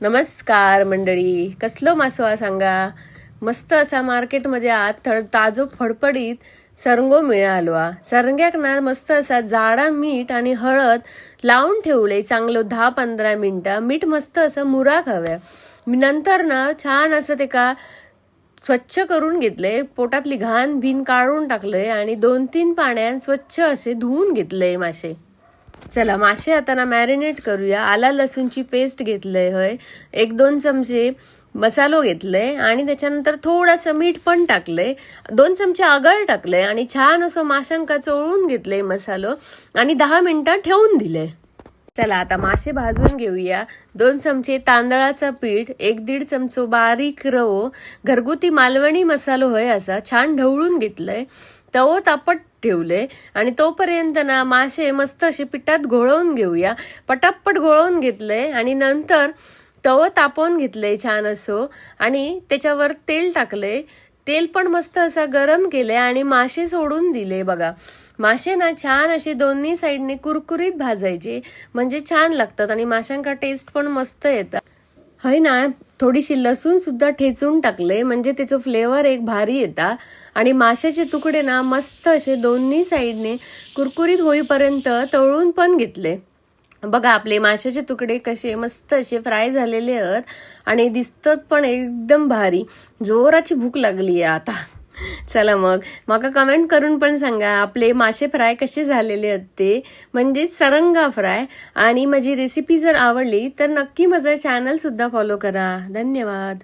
नमस्कार मंडळी. कसलो मासो हा सांगा. मस्त असा मार्केटमध्ये आत ताजो फडफडीत सरंगो मिळालो. सरंग्याक ना मस्त असा जाडा मीठ आणि हळद लावून ठेवले चांगलो 10-15 मिनिटं. मीठ मस्त असं मुराक हव्या. नंतर ना छान असं ते का स्वच्छ करून घेतले, पोटातली घाण भिन काढून टाकले आणि 2-3 पाण्यात स्वच्छ असे धुवून घेतले मासे. चला मासे आता ना मॅरिनेट करूया. आला लसूणची पेस्ट घेतलंय हय, 1-2 चमचे मसालो घेतलंय आणि त्याच्यानंतर थोडंसं मीठ पण टाकलंय, 2 चमचे आगळ टाकलंय आणि छान असं माशांका चोळून घेतलंय मसालो आणि 10 मिनिटं ठेवून दिले. चला आता मासे भाजून घेऊया. 2 चमचे तांदळाचं पीठ, 1-1.5 चमचो बारीक रवो, घरगुती मालवणी मसालो होय असा छान ढवळून घेतलंय. तवो तापट ठेवले आणि तोपर्यंत ना मासे मस्त असे पिठात घोळवून घेऊया. पटापट घोळवून घेतले आणि नंतर तवो तापवून घेतले छान असो आणि त्याच्यावर तेल टाकले. तेल पण मस्त असा गरम केले आणि मासे सोडून दिले. बघा मासे ना छान असे दोन्ही साईडने कुरकुरीत भाजायचे म्हणजे छान लागतात आणि माशांका टेस्ट पण मस्त येतात. है ना. थोडीशी लसूण सुद्धा ठेचून टाकले म्हणजे त्याचं फ्लेवर एक भारी येतात आणि माशाचे तुकडे ना मस्त असे दोन्ही साईडने कुरकुरीत होईपर्यंत तळून पण घेतले. बघा आपले माशाचे तुकडे कसे मस्त असे फ्राय झालेले आहेत आणि दिसतात पण एकदम भारी. जोराची भूक लागली आहे आता. चला मग माका कमेंट करून पण सांगा आपले मासे फ्राय कसे झालेले आहेत ते, म्हणजे सरंगा फ्राय. आणि माझी रेसिपी जर आवडली तर नक्की माझं चॅनल सुद्धा फॉलो करा. धन्यवाद.